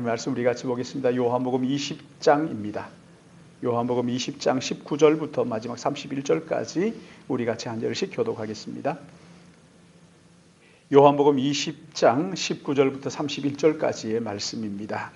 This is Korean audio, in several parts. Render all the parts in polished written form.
말씀 우리 같이 보겠습니다. 요한복음 20장입니다. 요한복음 20장 19절부터 마지막 31절까지 우리 같이 한 절씩 교독하겠습니다. 요한복음 20장 19절부터 31절까지의 말씀입니다.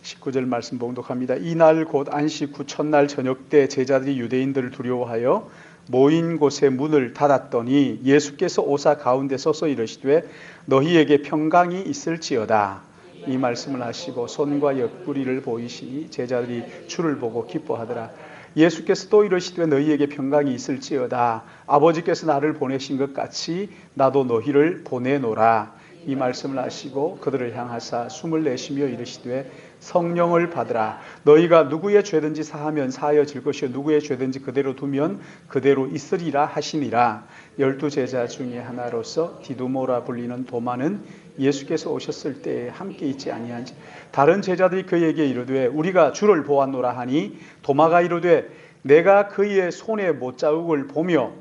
19절 말씀 봉독합니다. 이날 곧 안식 후 첫날 저녁 때 제자들이 유대인들을 두려워하여 모인 곳에 문을 닫았더니 예수께서 오사 가운데 서서 이르시되 너희에게 평강이 있을지어다. 이 말씀을 하시고 손과 옆구리를 보이시니 제자들이 주를 보고 기뻐하더라. 예수께서 또 이르시되 너희에게 평강이 있을지어다. 아버지께서 나를 보내신 것 같이 나도 너희를 보내노라. 이 말씀을 하시고 그들을 향하사 숨을 내쉬며 이르시되 성령을 받으라. 너희가 누구의 죄든지 사하면 사하여질 것이요 누구의 죄든지 그대로 두면 그대로 있으리라 하시니라. 12 제자 중에 하나로서 디두모라 불리는 도마는 예수께서 오셨을 때에 함께 있지 아니한지 다른 제자들이 그에게 이르되 우리가 주를 보았노라 하니 도마가 이르되 내가 그의 손에 못자국을 보며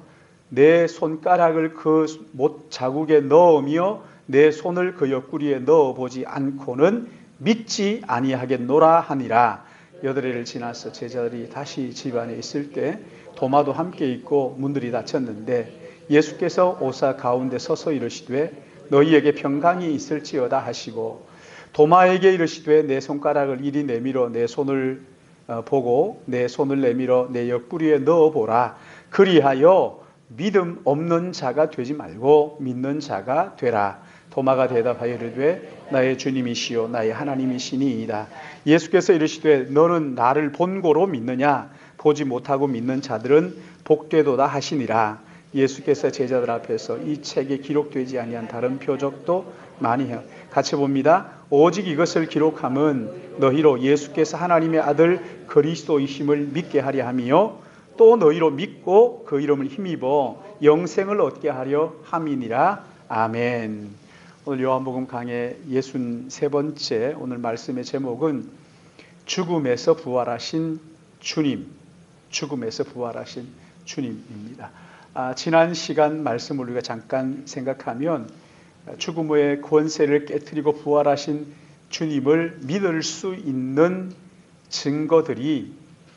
내 손가락을 그 못자국에 넣으며 내 손을 그 옆구리에 넣어보지 않고는 믿지 아니하겠노라 하니라. 8일을 지나서 제자들이 다시 집안에 있을 때 도마도 함께 있고 문들이 닫혔는데 예수께서 오사 가운데 서서 이르시되 너희에게 평강이 있을지어다 하시고 도마에게 이르시되 내 손가락을 이리 내밀어 내 손을 보고 내 손을 내밀어 내 옆구리에 넣어보라. 그리하여 믿음 없는 자가 되지 말고 믿는 자가 되라. 도마가 대답하여 이르되 나의 주님이시요 나의 하나님이시니이다. 예수께서 이르시되 너는 나를 본고로 믿느냐? 보지 못하고 믿는 자들은 복되도다 하시니라. 예수께서 제자들 앞에서 이 책에 기록되지 아니한 다른 표적도 많이 해요. 같이 봅니다. 오직 이것을 기록함은 너희로 예수께서 하나님의 아들 그리스도이심을 믿게 하려 함이요 또 너희로 믿고 그 이름을 힘입어 영생을 얻게 하려 함이니라. 아멘. 오늘 요한복음 강의 63번째 오늘 말씀의 제목은 죽음에서 부활하신 주님, 죽음에서 부활하신 주님입니다. 지난 시간 말씀을 우리가 잠깐 생각하면 죽음의 권세를 깨트리고 부활하신 주님을 믿을 수 있는 증거들이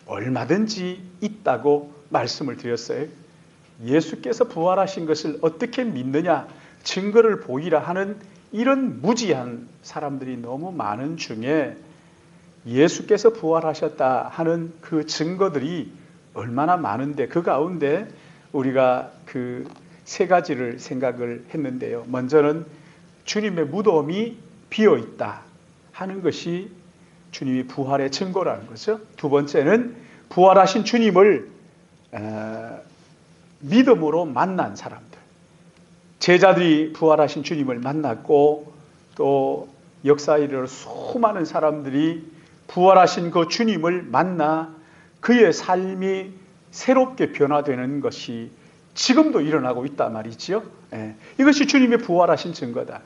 얼마든지 있다고 말씀을 드렸어요. 예수께서 부활하신 것을 어떻게 믿느냐, 증거를 보이라 하는 이런 무지한 사람들이 너무 많은 중에 예수께서 부활하셨다 하는 그 증거들이 얼마나 많은데 그 가운데 우리가 그 세 가지를 생각을 했는데요. 먼저는 주님의 무덤이 비어 있다 하는 것이 주님이 부활의 증거라는 거죠. 두 번째는 부활하신 주님을 믿음으로 만난 사람들. 제자들이 부활하신 주님을 만났고 또 역사에 이르러 수많은 사람들이 부활하신 그 주님을 만나 그의 삶이 새롭게 변화되는 것이 지금도 일어나고 있단 말이죠. 이것이 주님의 부활하신 증거다.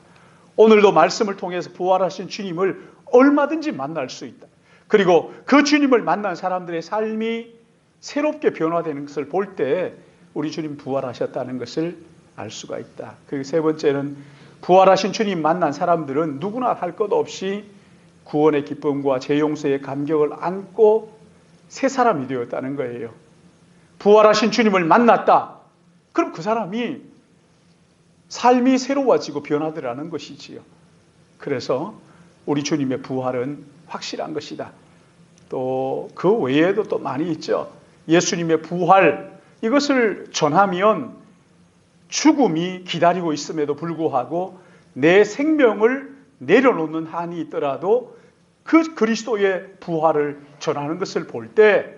오늘도 말씀을 통해서 부활하신 주님을 얼마든지 만날 수 있다. 그리고 그 주님을 만난 사람들의 삶이 새롭게 변화되는 것을 볼 때 우리 주님 부활하셨다는 것을 알 수가 있다. 그리고 세 번째는 부활하신 주님 만난 사람들은 누구나 할 것 없이 구원의 기쁨과 죄 용서의 감격을 안고 새 사람이 되었다는 거예요. 부활하신 주님을 만났다. 그럼 그 사람이 삶이 새로워지고 변화되라는 것이지요. 그래서 우리 주님의 부활은 확실한 것이다. 또 그 외에도 또 많이 있죠. 예수님의 부활 이것을 전하면 죽음이 기다리고 있음에도 불구하고 내 생명을 내려놓는 한이 있더라도 그 그리스도의 부활을 전하는 것을 볼 때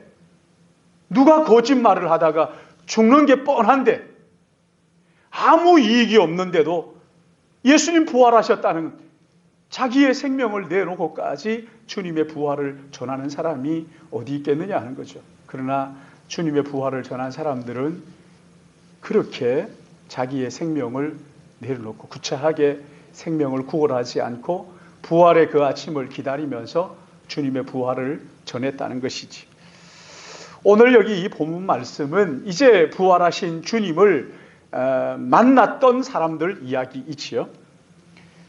누가 거짓말을 하다가 죽는 게 뻔한데 아무 이익이 없는데도 예수님 부활하셨다는 자기의 생명을 내놓고까지 주님의 부활을 전하는 사람이 어디 있겠느냐 하는 거죠. 그러나 주님의 부활을 전한 사람들은 그렇게 자기의 생명을 내려놓고 구차하게 생명을 구걸하지 않고 부활의 그 아침을 기다리면서 주님의 부활을 전했다는 것이지. 오늘 여기 이 본문 말씀은 이제 부활하신 주님을 만났던 사람들 이야기이지요.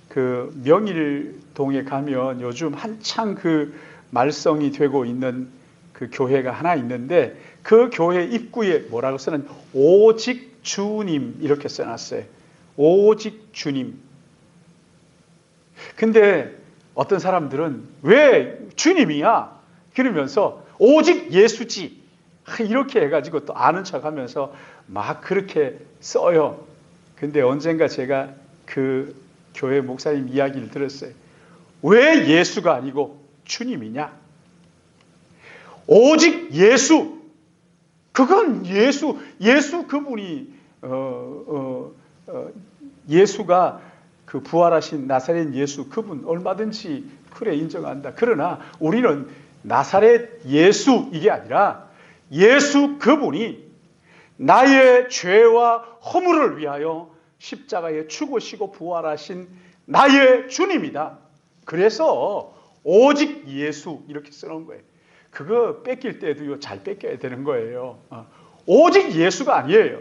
그 명일도 동에 가면 요즘 한창 그 말썽이 되고 있는 그 교회가 하나 있는데 그 교회 입구에 뭐라고 써는 오직 주님 이렇게 써놨어요. 오직 주님. 근데 어떤 사람들은 왜 주님이야? 그러면서 오직 예수지. 이렇게 해가지고 또 아는 척 하면서 막 그렇게 써요. 근데 언젠가 제가 그 교회 목사님 이야기를 들었어요. 왜 예수가 아니고 주님이냐? 오직 예수. 그건 예수 그분이 예수가 그 부활하신 나사렛 예수 그분 얼마든지 그래 인정한다. 그러나 우리는 나사렛 예수 이게 아니라 예수 그분이 나의 죄와 허물을 위하여 십자가에 죽으시고 부활하신 나의 주님이다. 그래서 오직 예수 이렇게 써놓은 거예요. 그거 뺏길 때도요 잘 뺏겨야 되는 거예요. 오직 예수가 아니에요.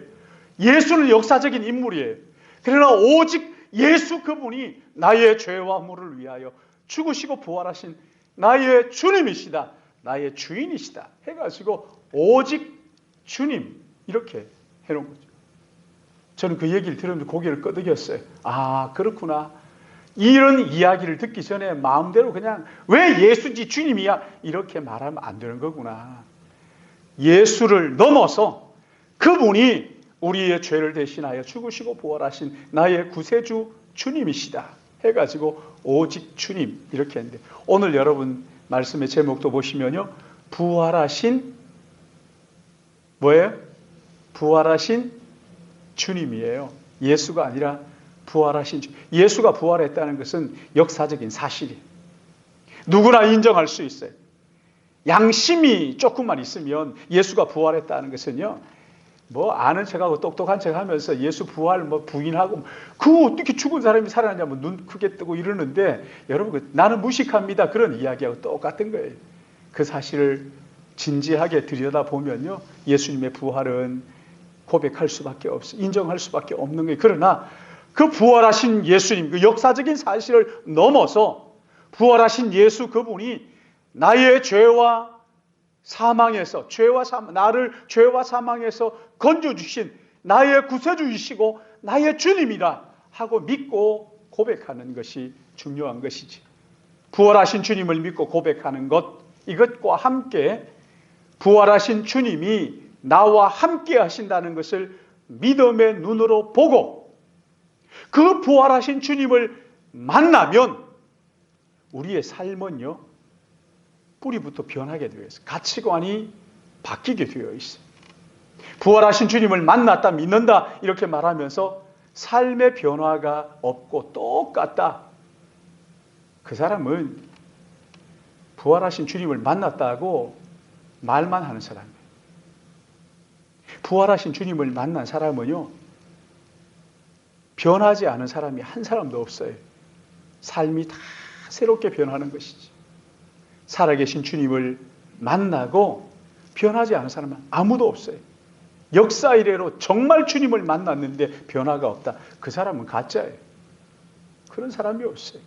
예수는 역사적인 인물이에요. 그러나 오직 예수 그분이 나의 죄와 허물을 위하여 죽으시고 부활하신 나의 주님이시다. 나의 주인이시다. 해가지고 오직 주님 이렇게 해놓은 거죠. 저는 그 얘기를 들으면서 고개를 끄덕였어요. 아 그렇구나. 이런 이야기를 듣기 전에 마음대로 그냥 왜 예수지 주님이야 이렇게 말하면 안 되는 거구나. 예수를 넘어서 그분이 우리의 죄를 대신하여 죽으시고 부활하신 나의 구세주 주님이시다 해가지고 오직 주님 이렇게 했는데 오늘 여러분 말씀의 제목도 보시면요. 부활하신 뭐예요? 부활하신 주님이에요. 예수가 아니라 부활하신 주님. 예수가 부활했다는 것은 역사적인 사실이에요. 누구나 인정할 수 있어요. 양심이 조금만 있으면 예수가 부활했다는 것은요. 뭐 아는 척하고 똑똑한 척하면서 예수 부활 뭐 부인하고 그 어떻게 죽은 사람이 살아나냐면 눈 크게 뜨고 이러는데 여러분 나는 무식합니다. 그런 이야기하고 똑같은 거예요. 그 사실을 진지하게 들여다보면요. 예수님의 부활은 고백할 수밖에 없어요. 인정할 수밖에 없는 거예요. 그러나 그 부활하신 예수님, 그 역사적인 사실을 넘어서 부활하신 예수 그분이 나의 죄와 사망에서 나를 죄와 사망에서 건져주신 나의 구세주이시고 나의 주님이라 하고 믿고 고백하는 것이 중요한 것이지. 부활하신 주님을 믿고 고백하는 것 이것과 함께 부활하신 주님이 나와 함께 하신다는 것을 믿음의 눈으로 보고 그 부활하신 주님을 만나면 우리의 삶은요 뿌리부터 변하게 되어 있어요. 가치관이 바뀌게 되어 있어요. 부활하신 주님을 만났다 믿는다 이렇게 말하면서 삶의 변화가 없고 똑같다. 그 사람은 부활하신 주님을 만났다고 말만 하는 사람이에요. 부활하신 주님을 만난 사람은요 변하지 않은 사람이 한 사람도 없어요. 삶이 다 새롭게 변하는 것이지. 살아계신 주님을 만나고 변하지 않은 사람은 아무도 없어요. 역사 이래로 정말 주님을 만났는데 변화가 없다. 그 사람은 가짜예요. 그런 사람이 없어요.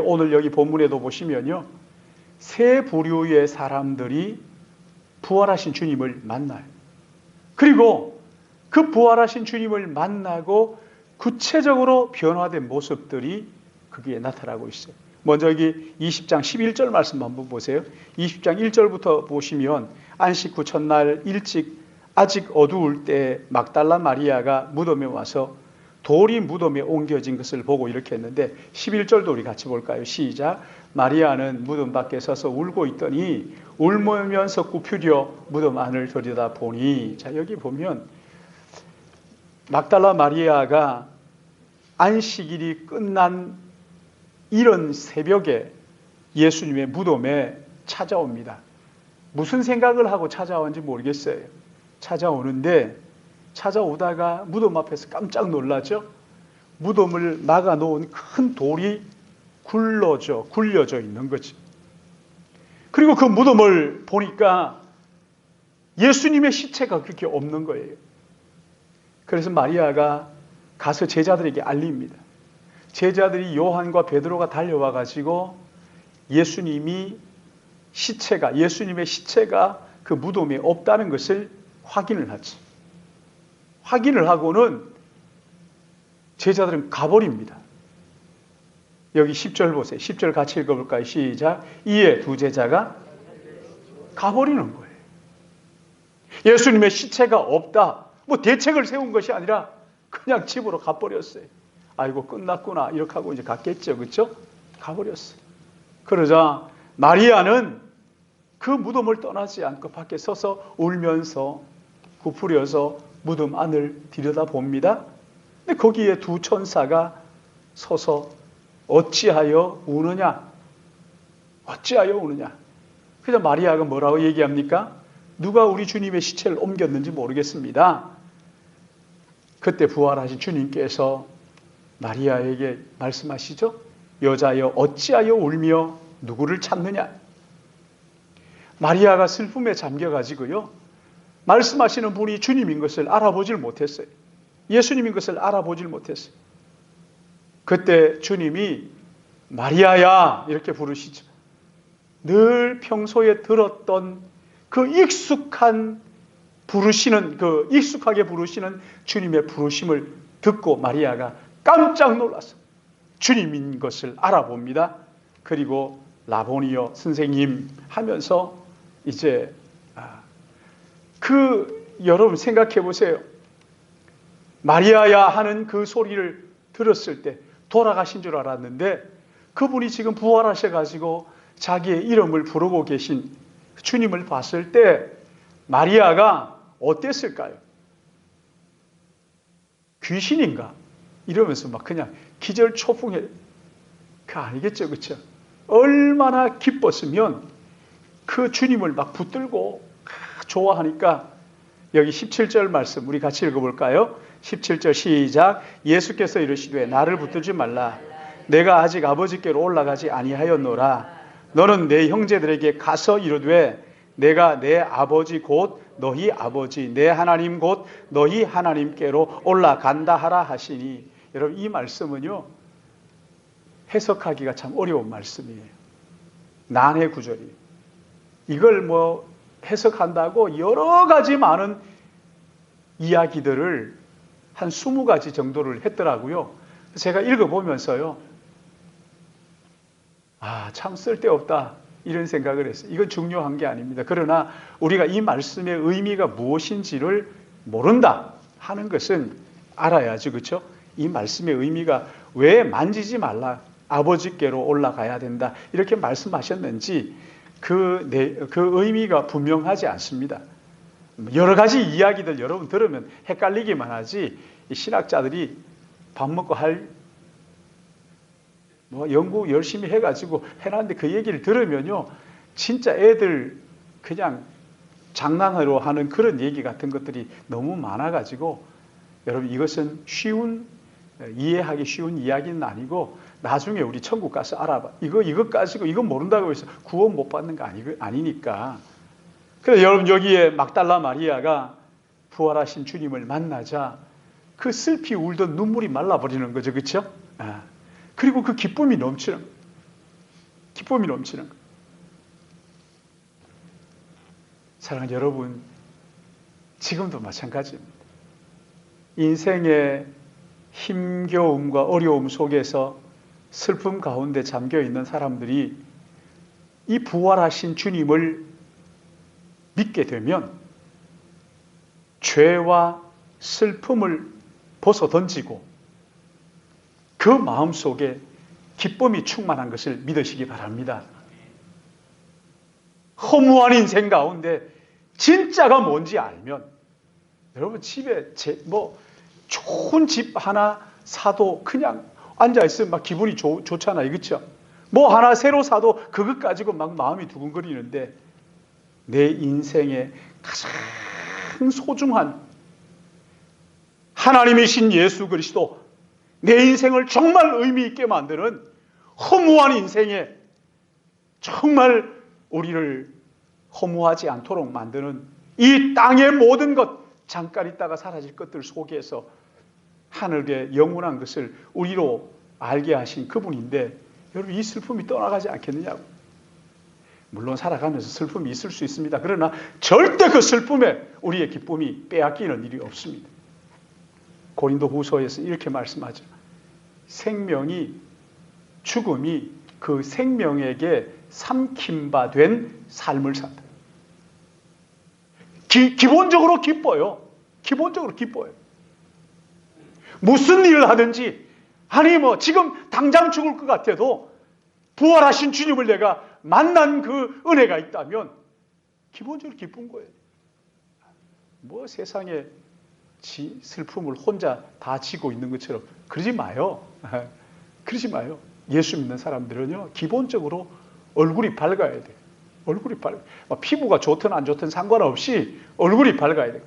오늘 여기 본문에도 보시면요. 세 부류의 사람들이 부활하신 주님을 만나요. 그리고 그 부활하신 주님을 만나고 구체적으로 변화된 모습들이 거기에 나타나고 있어요. 먼저 여기 20장 11절 말씀 한번 보세요. 20장 1절부터 보시면 안식 후 첫날 일찍 아직 어두울 때 막달라 마리아가 무덤에 와서 돌이 무덤에 옮겨진 것을 보고 이렇게 했는데 11절도 우리 같이 볼까요? 시작. 마리아는 무덤 밖에 서서 울고 있더니 울면서 굽히려 무덤 안을 들여다보니 자 여기 보면 막달라 마리아가 안식일이 끝난 이런 새벽에 예수님의 무덤에 찾아옵니다. 무슨 생각을 하고 찾아온지 모르겠어요. 찾아오다가 무덤 앞에서 깜짝 놀라죠. 무덤을 막아놓은 큰 돌이 굴려져 있는 거지. 그리고 그 무덤을 보니까 예수님의 시체가 그렇게 없는 거예요. 그래서 마리아가 가서 제자들에게 알립니다. 제자들이 요한과 베드로가 달려와 가지고 예수님의 시체가 그 무덤에 없다는 것을 확인을 하지. 확인을 하고는 제자들은 가버립니다. 여기 10절 보세요. 10절 같이 읽어볼까요? 시작. 이에 두 제자가 가버리는 거예요. 예수님의 시체가 없다. 뭐 대책을 세운 것이 아니라 그냥 집으로 가버렸어요. 아이고 끝났구나 이렇게 하고 이제 갔겠죠. 그렇죠? 가버렸어요. 그러자 마리아는 그 무덤을 떠나지 않고 밖에 서서 울면서 부풀려서 무덤 안을 들여다봅니다. 근데 거기에 두 천사가 서서 어찌하여 우느냐? 어찌하여 우느냐? 그래서 마리아가 뭐라고 얘기합니까? 누가 우리 주님의 시체를 옮겼는지 모르겠습니다. 그때 부활하신 주님께서 마리아에게 말씀하시죠. 여자여 어찌하여 울며 누구를 찾느냐? 마리아가 슬픔에 잠겨가지고요. 말씀하시는 분이 주님인 것을 알아보질 못했어요. 예수님인 것을 알아보질 못했어요. 그때 주님이 마리아야 이렇게 부르시죠. 늘 평소에 들었던 그 익숙하게 부르시는 주님의 부르심을 듣고 마리아가 깜짝 놀라서 주님인 것을 알아봅니다. 그리고 라보니여 선생님 하면서 이제 여러분 생각해 보세요. 마리아야 하는 그 소리를 들었을 때 돌아가신 줄 알았는데 그분이 지금 부활하셔가지고 자기의 이름을 부르고 계신 주님을 봤을 때 마리아가 어땠을까요? 귀신인가? 이러면서 막 그냥 기절초풍해. 아니겠죠, 그렇죠? 얼마나 기뻤으면 그 주님을 막 붙들고 좋아하니까 여기 17절 말씀 우리 같이 읽어볼까요? 17절 시작. 예수께서 이르시되 나를 붙들지 말라. 내가 아직 아버지께로 올라가지 아니하였노라. 너는 내 형제들에게 가서 이르되 내가 내 아버지 곧 너희 아버지 내 하나님 곧 너희 하나님께로 올라간다 하라 하시니. 여러분 이 말씀은요 해석하기가 참 어려운 말씀이에요. 난해 구절이에요. 이걸 뭐 해석한다고 여러 가지 많은 이야기들을 한 20가지 정도를 했더라고요. 제가 읽어보면서요. 참 쓸데없다 이런 생각을 했어요. 이건 중요한 게 아닙니다. 그러나 우리가 이 말씀의 의미가 무엇인지를 모른다 하는 것은 알아야죠. 그렇죠? 이 말씀의 의미가 왜 만지지 말라 아버지께로 올라가야 된다 이렇게 말씀하셨는지 그 의미가 분명하지 않습니다. 여러 가지 이야기들 여러분 들으면 헷갈리기만 하지 신학자들이 밥 먹고 연구 열심히 해가지고 해놨는데 그 얘기를 들으면요 진짜 애들 그냥 장난으로 하는 그런 얘기 같은 것들이 너무 많아가지고 여러분 이것은 이해하기 쉬운 이야기는 아니고 나중에 우리 천국 가서 알아봐. 이거 가지고 이거 모른다고 해서 구원 못 받는 거 아니니까. 그래서 여러분 여기에 막달라 마리아가 부활하신 주님을 만나자 그 슬피 울던 눈물이 말라버리는 거죠. 그렇죠? 그리고 그 기쁨이 넘치는 거예요. 기쁨이 넘치는 거예요. 사랑하는 여러분, 지금도 마찬가지입니다. 인생의 힘겨움과 어려움 속에서 슬픔 가운데 잠겨있는 사람들이 이 부활하신 주님을 믿게 되면 죄와 슬픔을 벗어던지고 그 마음속에 기쁨이 충만한 것을 믿으시기 바랍니다. 허무한 인생 가운데 진짜가 뭔지 알면 여러분 집에 좋은 집 하나 사도 그냥 앉아있으면 막 기분이 좋잖아요. 그렇죠? 뭐 하나 새로 사도 그것 가지고 막 마음이 두근거리는데 내 인생에 가장 소중한 하나님이신 예수 그리스도 내 인생을 정말 의미 있게 만드는 허무한 인생에 정말 우리를 허무하지 않도록 만드는 이 땅의 모든 것 잠깐 있다가 사라질 것들 속에서 하늘의 영원한 것을 우리로 알게 하신 그분인데 여러분 이 슬픔이 떠나가지 않겠느냐고. 물론 살아가면서 슬픔이 있을 수 있습니다. 그러나 절대 그 슬픔에 우리의 기쁨이 빼앗기는 일이 없습니다. 고린도 후서에서 이렇게 말씀하죠. 생명이 죽음이 그 생명에게 삼킴바 된 삶을 산다. 기본적으로 기뻐요. 기본적으로 기뻐요. 무슨 일을 하든지 아니 지금 당장 죽을 것 같아도 부활하신 주님을 내가 만난 그 은혜가 있다면 기본적으로 기쁜 거예요. 세상에 슬픔을 혼자 다 지고 있는 것처럼 그러지 마요. 그러지 마요. 예수 믿는 사람들은요, 기본적으로 얼굴이 밝아야 돼요. 얼굴이 밝아. 피부가 좋든 안 좋든 상관없이 얼굴이 밝아야 돼요.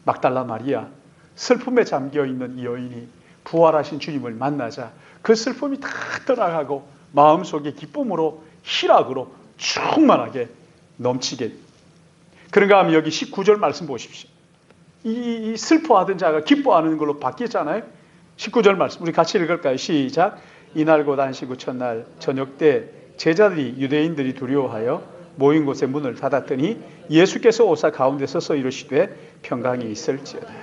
막달라 마리아, 슬픔에 잠겨 있는 이 여인이 부활하신 주님을 만나자 그 슬픔이 다 떠나가고 마음속에 기쁨으로 희락으로 충만하게 넘치게. 그런가 하면 여기 19절 말씀 보십시오. 이 슬퍼하던 자가 기뻐하는 걸로 바뀌었잖아요. 19절 말씀 우리 같이 읽을까요? 시작. 이날 곧 안식 후 첫날 저녁 때 제자들이 유대인들이 두려워하여 모인 곳에 문을 닫았더니 예수께서 오사 가운데 서서 이르시되 평강이 있을지어다.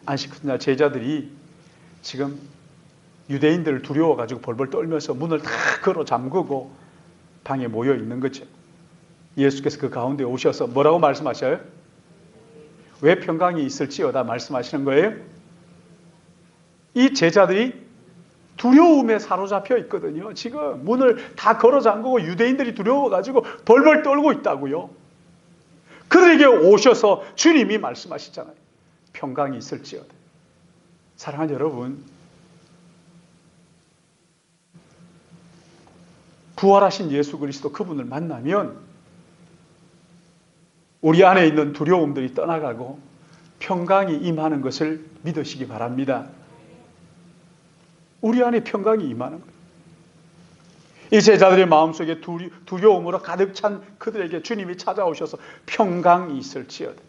안식 후 첫날 제자들이 지금 유대인들을 두려워가지고 벌벌 떨면서 문을 다 걸어 잠그고 방에 모여 있는 거죠. 예수께서 그 가운데 오셔서 뭐라고 말씀하셔요? 왜 평강이 있을지어다 말씀하시는 거예요? 이 제자들이 두려움에 사로잡혀 있거든요. 지금 문을 다 걸어 잠그고 유대인들이 두려워가지고 벌벌 떨고 있다고요. 그들에게 오셔서 주님이 말씀하시잖아요. 평강이 있을지어다. 사랑하는 여러분, 부활하신 예수 그리스도 그분을 만나면 우리 안에 있는 두려움들이 떠나가고 평강이 임하는 것을 믿으시기 바랍니다. 우리 안에 평강이 임하는 거예요. 이 제자들의 마음속에 두려움으로 가득 찬 그들에게 주님이 찾아오셔서 평강이 있을지어다.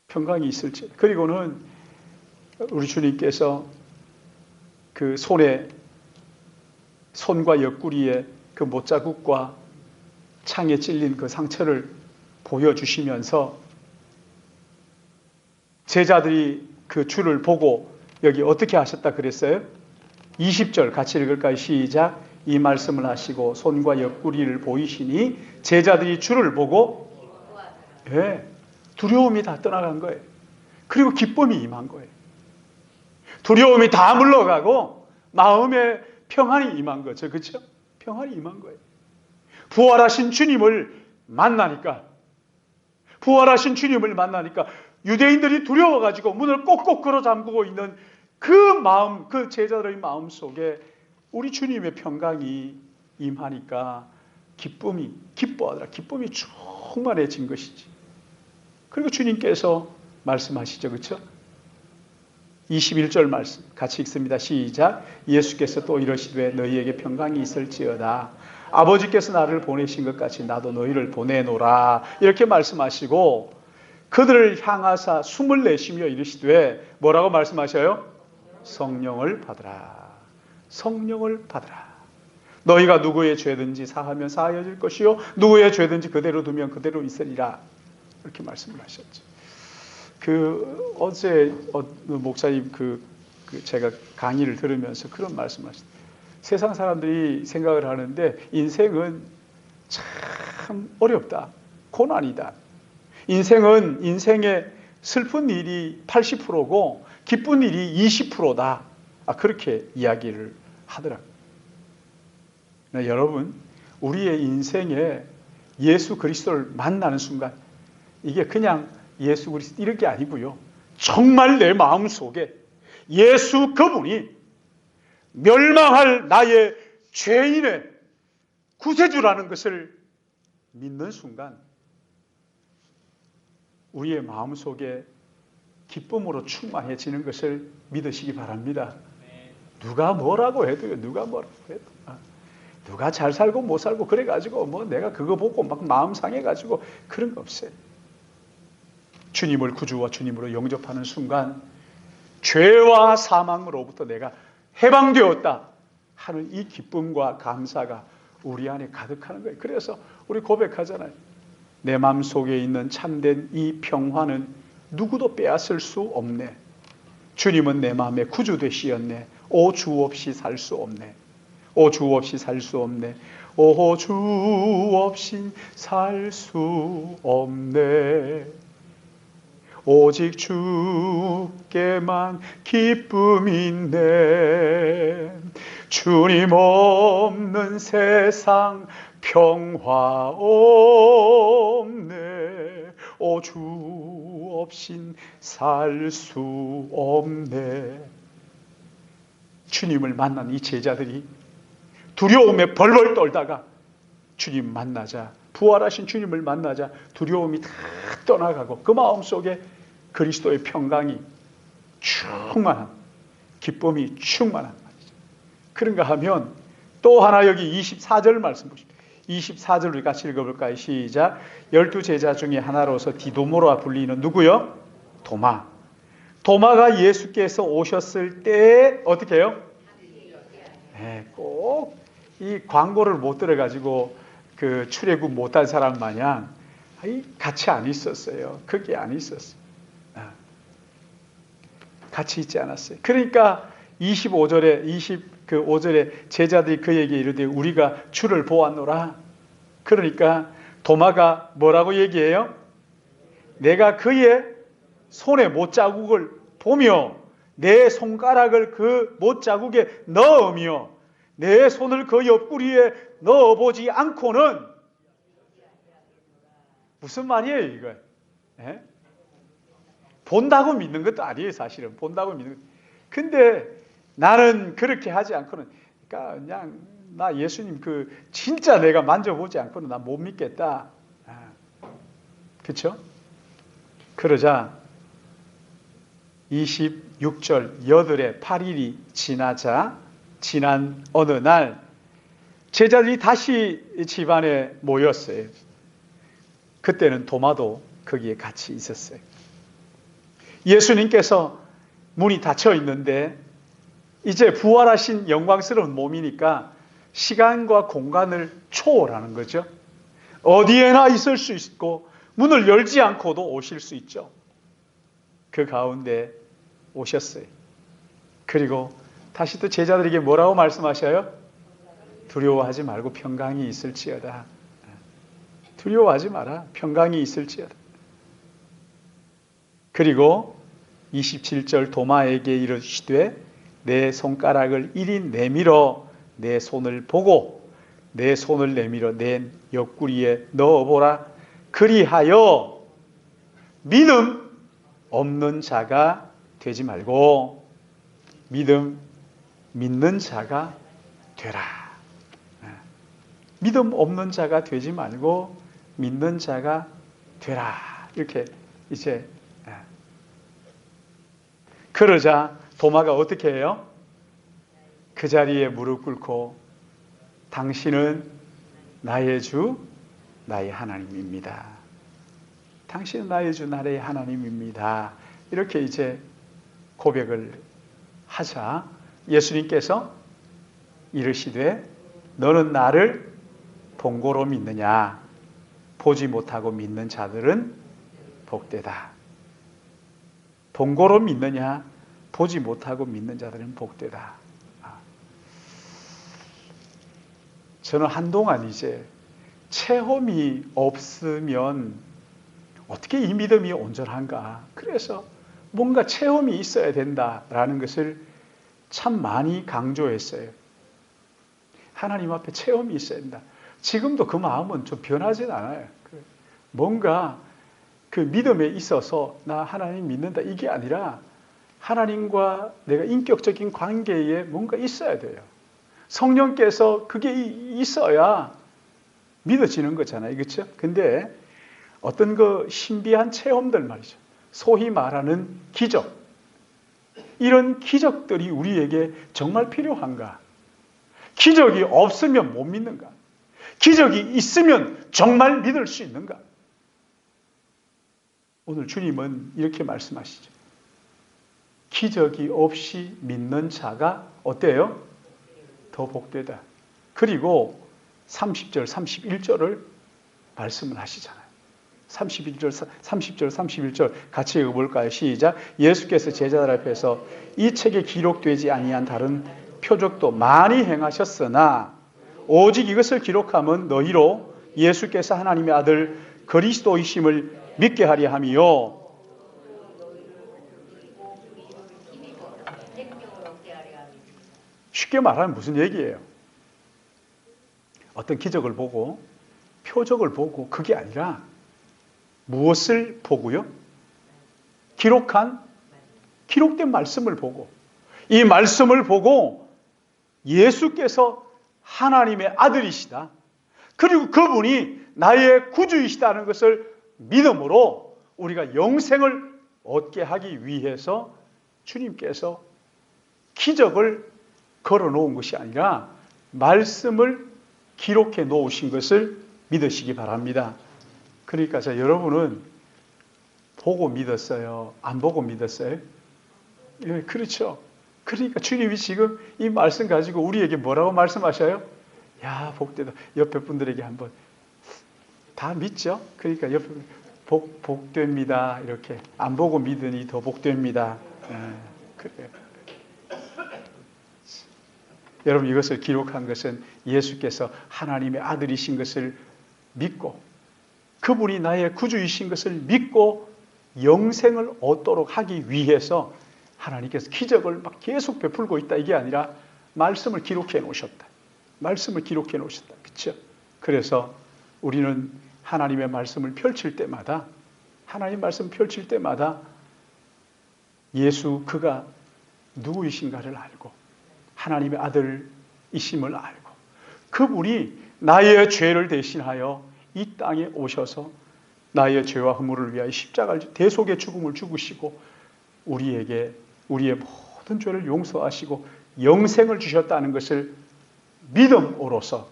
평강이 있을지어다. 그리고는 우리 주님께서 그 손과 옆구리에 그 못자국과 창에 찔린 그 상처를 보여주시면서 제자들이 그 주를 보고 여기 어떻게 하셨다 그랬어요? 20절 같이 읽을까요? 시작. 이 말씀을 하시고 손과 옆구리를 보이시니 제자들이 주를 보고 두려움이 다 떠나간 거예요. 그리고 기쁨이 임한 거예요. 두려움이 다 물러가고 마음에 평안이 임한 거죠. 그렇죠? 평안이 임한 거예요. 부활하신 주님을 만나니까 유대인들이 두려워가지고 문을 꼭꼭 걸어 잠그고 있는 그 마음, 그 제자들의 마음 속에 우리 주님의 평강이 임하니까 기쁨이 충만해진 것이지. 그리고 주님께서 말씀하시죠. 그렇죠? 21절 말씀 같이 읽습니다. 시작. 예수께서 또 이러시되 너희에게 평강이 있을지어다. 아버지께서 나를 보내신 것 같이 나도 너희를 보내노라. 이렇게 말씀하시고 그들을 향하사 숨을 내쉬며 이르시되 뭐라고 말씀하셔요? 성령을 받으라. 성령을 받으라. 너희가 누구의 죄든지 사하면 사하여질 것이요 누구의 죄든지 그대로 두면 그대로 있으리라. 이렇게 말씀을 하셨죠. 어제 목사님 제가 강의를 들으면서 그런 말씀하셨어요. 세상 사람들이 생각을 하는데 인생은 참 어렵다. 고난이다. 인생의 슬픈 일이 80%고 기쁜 일이 20%다. 그렇게 이야기를 하더라고요. 여러분, 우리의 인생에 예수 그리스도를 만나는 순간 이게 그냥 예수 그리스도 이런 게 아니고요. 정말 내 마음속에 예수 그분이 멸망할 나의 죄인의 구세주라는 것을 믿는 순간 우리의 마음속에 기쁨으로 충만해지는 것을 믿으시기 바랍니다. 누가 뭐라고 해도요. 누가 잘 살고 못 살고 그래가지고 내가 그거 보고 막 마음 상해가지고 그런 거 없어요. 주님을 구주와 주님으로 영접하는 순간 죄와 사망으로부터 내가 해방되었다 하는 이 기쁨과 감사가 우리 안에 가득하는 거예요. 그래서 우리 고백하잖아요. 내 마음속에 있는 참된 이 평화는 누구도 빼앗을 수 없네. 주님은 내 마음의 구주 되시었네. 오 주 없이 살 수 없네. 오 주 없이 살 수 없네. 오 주 없이 살 수 없네. 오직 주께만 기쁨 있네. 주님 없는 세상 평화 없네. 오 주 없인 살 수 없네. 주님을 만난 이 제자들이 두려움에 벌벌 떨다가 주님 만나자, 부활하신 주님을 만나자 두려움이 다 떠나가고 그 마음속에 그리스도의 평강이 충만한, 기쁨이 충만한 말이죠. 그런가 하면 또 하나 여기 24절 말씀 보십시오. 24절 우리 같이 읽어볼까요? 시작. 12제자 중에 하나로서 디도모라 불리는 누구요? 도마. 도마가 예수께서 오셨을 때 어떻게 해요? 네, 꼭 이 광고를 못 들어가지고 그 출애굽 못한 사람 마냥 같이 안 있었어요. 거기 안 있었어요. 같이 있지 않았어요. 그러니까 25절에 제자들이 그에게 이르되 우리가 주를 보았노라. 그러니까 도마가 뭐라고 얘기해요? 내가 그의 손에 못자국을 보며 내 손가락을 그 못자국에 넣으며 내 손을 그 옆구리에 넣어보지 않고는 무슨 말이에요 이거? 예? 본다고 믿는 것도 아니에요 사실은. 본다고 믿는 것. 근데 나는 그렇게 하지 않고는, 그러니까 그냥 나 예수님 진짜 내가 만져보지 않고는 나 못 믿겠다. 그렇죠? 그러자 26절 여덟에 8일이 지난 어느 날 제자들이 다시 집안에 모였어요. 그때는 도마도 거기에 같이 있었어요. 예수님께서 문이 닫혀 있는데 이제 부활하신 영광스러운 몸이니까 시간과 공간을 초월하는 거죠. 어디에나 있을 수 있고 문을 열지 않고도 오실 수 있죠. 그 가운데 오셨어요. 그리고 다시 또 제자들에게 뭐라고 말씀하셔요? 두려워하지 말고 평강이 있을지어다. 두려워하지 마라. 평강이 있을지어다. 그리고 27절 도마에게 이르시되 내 손가락을 이리 내밀어 내 손을 보고 내 손을 내밀어 내 옆구리에 넣어보라. 그리하여 믿음 없는 자가 되지 말고 믿는 자가 되라. 믿음 없는 자가 되지 말고 믿는 자가 되라. 이렇게 이제 그러자 도마가 어떻게 해요? 그 자리에 무릎 꿇고 당신은 나의 주, 나의 하나님입니다. 당신은 나의 주, 나의 하나님입니다. 이렇게 이제 고백을 하자 예수님께서 이르시되 너는 나를 본고로 믿느냐? 보지 못하고 믿는 자들은 복되다. 본고로 믿느냐? 보지 못하고 믿는 자들은 복되다. 저는 한동안 이제 체험이 없으면 어떻게 이 믿음이 온전한가? 그래서 뭔가 체험이 있어야 된다라는 것을 참 많이 강조했어요. 하나님 앞에 체험이 있어야 된다. 지금도 그 마음은 좀 변하진 않아요. 뭔가 그 믿음에 있어서 나 하나님 믿는다 이게 아니라 하나님과 내가 인격적인 관계에 뭔가 있어야 돼요. 성령께서 그게 있어야 믿어지는 거잖아요. 그렇죠? 근데 어떤 그 신비한 체험들 말이죠. 소위 말하는 기적. 이런 기적들이 우리에게 정말 필요한가? 기적이 없으면 못 믿는가? 기적이 있으면 정말 믿을 수 있는가? 오늘 주님은 이렇게 말씀하시죠. 기적이 없이 믿는 자가 어때요? 더 복되다. 그리고 30절, 31절을 말씀을 하시잖아요. 30절, 31절 같이 읽어볼까요? 시작. 예수께서 제자들 앞에서 이 책에 기록되지 아니한 다른 표적도 많이 행하셨으나 오직 이것을 기록함은 너희로 예수께서 하나님의 아들 그리스도이심을 믿게 하려 함이요. 쉽게 말하면 무슨 얘기예요? 어떤 기적을 보고 표적을 보고 그게 아니라 무엇을 보고요? 기록된 말씀을 보고 이 말씀을 보고 예수께서 하나님의 아들이시다. 그리고 그분이 나의 구주이시다는 것을 믿음으로 우리가 영생을 얻게 하기 위해서 주님께서 기적을 걸어 놓은 것이 아니라 말씀을 기록해 놓으신 것을 믿으시기 바랍니다. 그러니까 여러분은 보고 믿었어요? 안 보고 믿었어요? 예, 그렇죠. 그러니까 주님이 지금 이 말씀 가지고 우리에게 뭐라고 말씀하셔요? 야, 복되다. 옆에 분들에게 한번 다 믿죠? 그러니까 옆에 복됩니다. 이렇게 안 보고 믿으니 더 복됩니다. 그래요. 여러분 이것을 기록한 것은 예수께서 하나님의 아들이신 것을 믿고 그분이 나의 구주이신 것을 믿고 영생을 얻도록 하기 위해서 하나님께서 기적을 막 계속 베풀고 있다. 이게 아니라 말씀을 기록해 놓으셨다. 말씀을 기록해 놓으셨다. 그렇죠? 그래서 우리는 하나님의 말씀을 펼칠 때마다 하나님 말씀 펼칠 때마다 예수 그가 누구이신가를 알고 하나님의 아들이심을 알고 그분이 나의 죄를 대신하여 이 땅에 오셔서 나의 죄와 허물을 위하여 십자가를 대속의 죽음을 죽으시고 우리에게 우리의 모든 죄를 용서하시고 영생을 주셨다는 것을 믿음으로써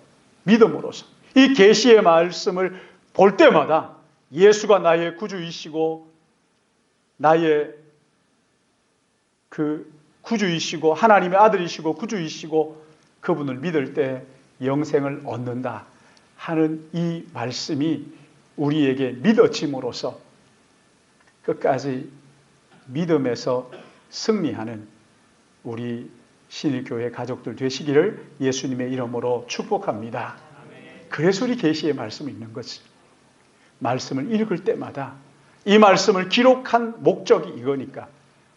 이 계시의 말씀을 볼 때마다 예수가 나의 구주이시고 나의 그 구주이시고 하나님의 아들이시고 구주이시고 그분을 믿을 때 영생을 얻는다 하는 이 말씀이 우리에게 믿어짐으로써 끝까지 믿음에서 승리하는 우리 신일교회 가족들 되시기를 예수님의 이름으로 축복합니다. 그래서 우리 계시의 말씀이 있는 거지. 말씀을 읽을 때마다 이 말씀을 기록한 목적이 이거니까.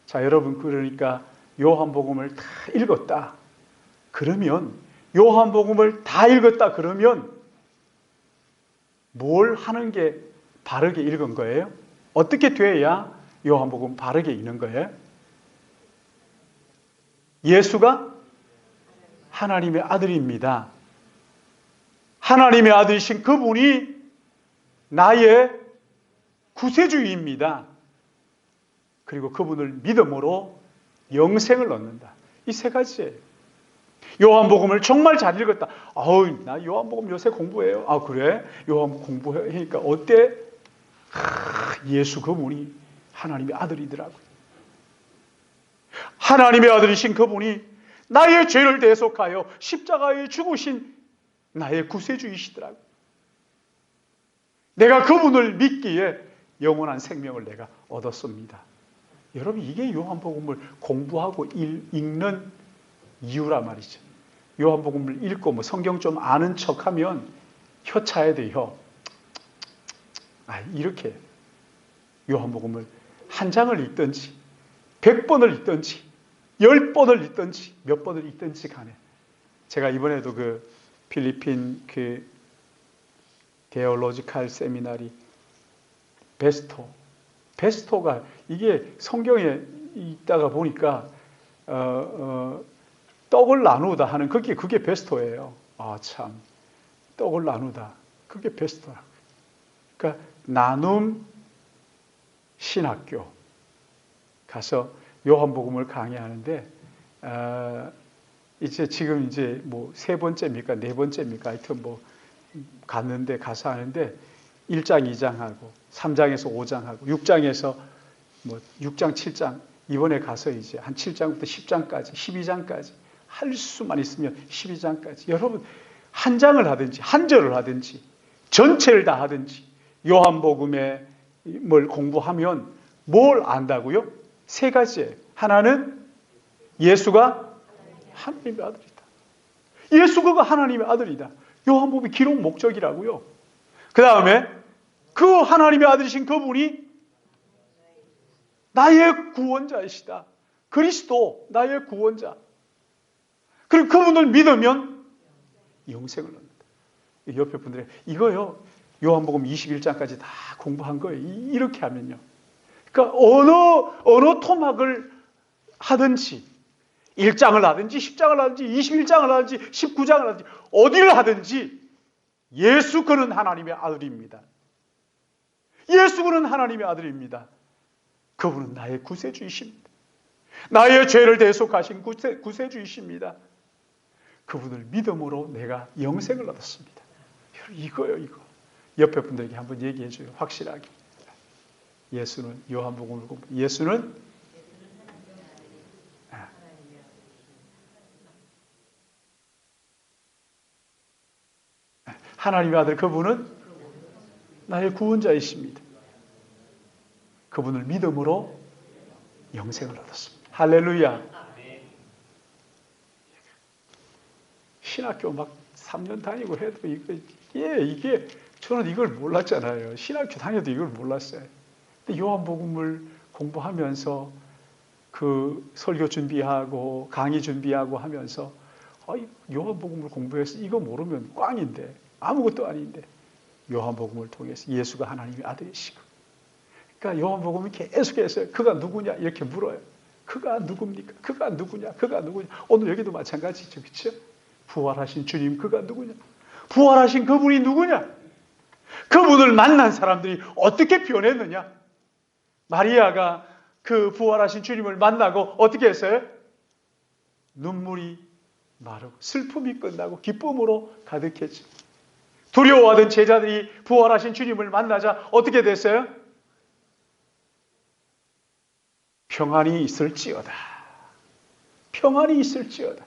자, 여러분 그러니까 요한복음을 다 읽었다. 그러면 요한복음을 다 읽었다 그러면 뭘 하는 게 바르게 읽은 거예요? 어떻게 돼야 요한복음 바르게 읽는 거예요? 예수가 하나님의 아들입니다. 하나님의 아들이신 그분이 나의 구세주입니다. 그리고 그분을 믿음으로 영생을 얻는다. 이 세 가지예요. 요한복음을 정말 잘 읽었다. 아우, 나 요한복음 요새 공부해요. 아, 그래? 요한복음 공부하니까 어때? 예수 그분이 하나님의 아들이더라고요. 하나님의 아들이신 그분이 나의 죄를 대속하여 십자가에 죽으신 나의 구세주이시더라고요. 내가 그분을 믿기에 영원한 생명을 내가 얻었습니다. 여러분 이게 요한복음을 공부하고 읽는 이유란 말이죠. 요한복음을 읽고 뭐 성경 좀 아는 척하면 혀 차야 돼요. 이렇게 요한복음을 한 장을 읽든지 100번을 읽든지 10번을 읽든지 몇 번을 읽든지 간에 제가 이번에도 그 필리핀 그 데올로지칼 세미나리 베스토가 이게 성경에 있다가 보니까 떡을 나누다 하는 그게 베스토예요. 아, 참. 떡을 나누다. 그게 베스토라고요. 그러니까 나눔 신학교 가서 요한복음을 강의하는데 지금 뭐 세 번째입니까? 네 번째입니까? 하여튼 뭐 갔는데 가서 하는데 1장, 2장하고 3장에서 5장하고 6장에서 6장, 7장 이번에 가서 이제 한 7장부터 10장까지 12장까지 할 수만 있으면 12장까지 여러분 한 장을 하든지 한 절을 하든지 전체를 다 하든지 요한복음에 뭘 공부하면 뭘 안다고요? 세 가지예요. 하나는 예수가 하나님의 아들이다. 예수가 하나님의 아들이다. 요한복음의 기록 목적이라고요. 그 다음에 그 하나님의 아들이신 그분이 나의 구원자이시다. 그리스도 나의 구원자. 그리고 그분을 믿으면 영생을 얻는다. 옆에 분들이 이거요. 요한복음 21장까지 다 공부한 거예요. 이렇게 하면요. 그러니까 어느 토막을 하든지 1장을 하든지 10장을 하든지 21장을 하든지 19장을 하든지 어디를 하든지 예수 그는 하나님의 아들입니다. 예수 그는 하나님의 아들입니다. 그분은 나의 구세주이십니다. 나의 죄를 대속하신 구세주이십니다. 그분을 믿음으로 내가 영생을 얻었습니다. 이거요, 이거. 옆에 분들에게 한번 얘기해 줘요. 확실하게. 예수는 요한복음을 공부. 예수는 하나님의 아들 그분은 나의 구원자이십니다. 그분을 믿음으로 영생을 얻었습니다. 할렐루야. 신학교 막 3년 다니고 해도 이게 저는 이걸 몰랐잖아요. 신학교 다녀도 이걸 몰랐어요. 근데 요한복음을 공부하면서 그 설교 준비하고 강의 준비하고 하면서 요한복음을 공부해서 이거 모르면 꽝인데 아무것도 아닌데 요한복음을 통해서 예수가 하나님의 아들이시고 그러니까 요한복음이 계속해서 그가 누구냐 이렇게 물어요. 그가 누굽니까? 그가 누구냐? 그가 누구냐? 오늘 여기도 마찬가지죠. 그렇죠? 부활하신 주님 그가 누구냐? 부활하신 그분이 누구냐? 그분을 만난 사람들이 어떻게 변했느냐? 마리아가 그 부활하신 주님을 만나고 어떻게 했어요? 눈물이 마르고 슬픔이 끝나고 기쁨으로 가득했죠. 두려워하던 제자들이 부활하신 주님을 만나자 어떻게 됐어요? 평안이 있을지어다. 평안이 있을지어다.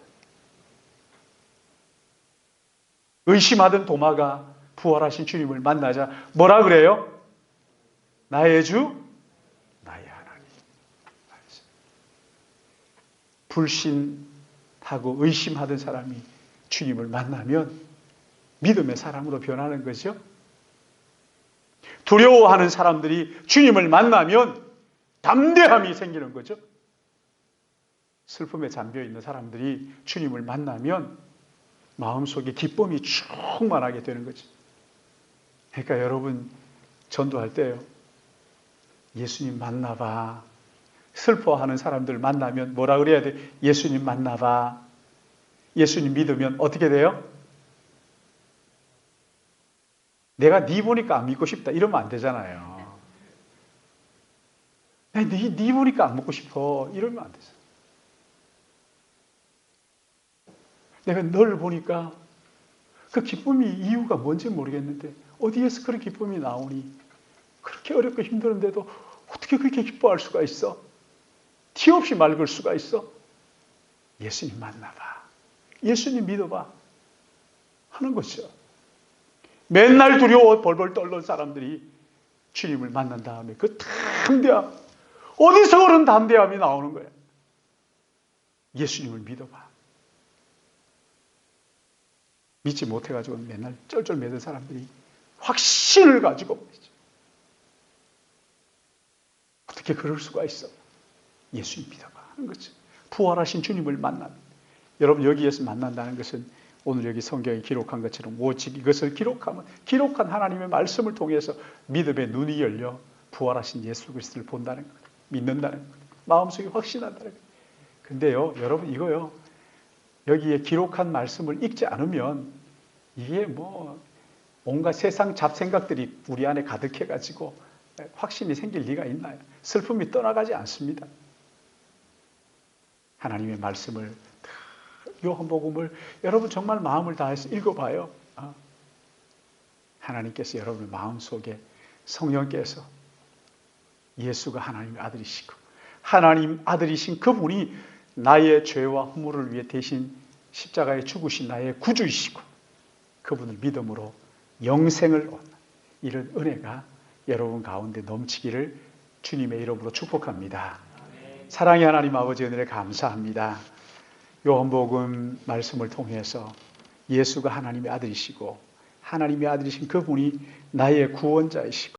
의심하던 도마가 부활하신 주님을 만나자 뭐라 그래요? 나의 주, 나의 하나님. 불신하고 의심하던 사람이 주님을 만나면 믿음의 사람으로 변하는 거죠. 두려워하는 사람들이 주님을 만나면 담대함이 생기는 거죠. 슬픔에 잠겨 있는 사람들이 주님을 만나면 마음속에 기쁨이 충만하게 되는 거죠. 그러니까 여러분 전도할 때요. 예수님 만나봐. 슬퍼하는 사람들 만나면 뭐라 그래야 돼? 예수님 만나봐. 예수님 믿으면 어떻게 돼요? 내가 네 보니까 안 믿고 싶다 이러면 안 되잖아요. 네 보니까 안 먹고 싶어 이러면 안 되잖아요. 내가 너를 보니까 그 기쁨이 이유가 뭔지 모르겠는데 어디에서 그런 기쁨이 나오니? 그렇게 어렵고 힘드는데도 어떻게 그렇게 기뻐할 수가 있어? 티 없이 맑을 수가 있어? 예수님 만나봐. 예수님 믿어봐. 하는 것이죠. 맨날 두려워 벌벌 떨던 사람들이 주님을 만난 다음에 그 담대함, 어디서 그런 담대함이 나오는 거야? 예수님을 믿어봐. 믿지 못해가지고 맨날 쩔쩔매던 사람들이 확신을 가지고 말이죠. 어떻게 그럴 수가 있어? 예수님 믿어봐 하는 거죠. 부활하신 주님을 만나면 여러분 여기에서 만난다는 것은 오늘 여기 성경에 기록한 것처럼 오직 이것을 기록한 하나님의 말씀을 통해서 믿음의 눈이 열려 부활하신 예수 그리스도를 본다는 것, 믿는다는 것, 마음속에 확신한다는 것. 근데요, 여러분 이거요, 여기에 기록한 말씀을 읽지 않으면 이게 온갖 세상 잡생각들이 우리 안에 가득해가지고 확신이 생길 리가 있나요? 슬픔이 떠나가지 않습니다. 하나님의 말씀을 요한복음을 여러분 정말 마음을 다해서 읽어봐요. 하나님께서 여러분의 마음속에 성령께서 예수가 하나님의 아들이시고 하나님 아들이신 그분이 나의 죄와 허물을 위해 대신 십자가에 죽으신 나의 구주이시고 그분을 믿음으로 영생을 얻는 이런 은혜가 여러분 가운데 넘치기를 주님의 이름으로 축복합니다. 사랑의 하나님 아버지 은혜를 감사합니다. 요한복음 말씀을 통해서 예수가 하나님의 아들이시고 하나님의 아들이신 그분이 나의 구원자이시고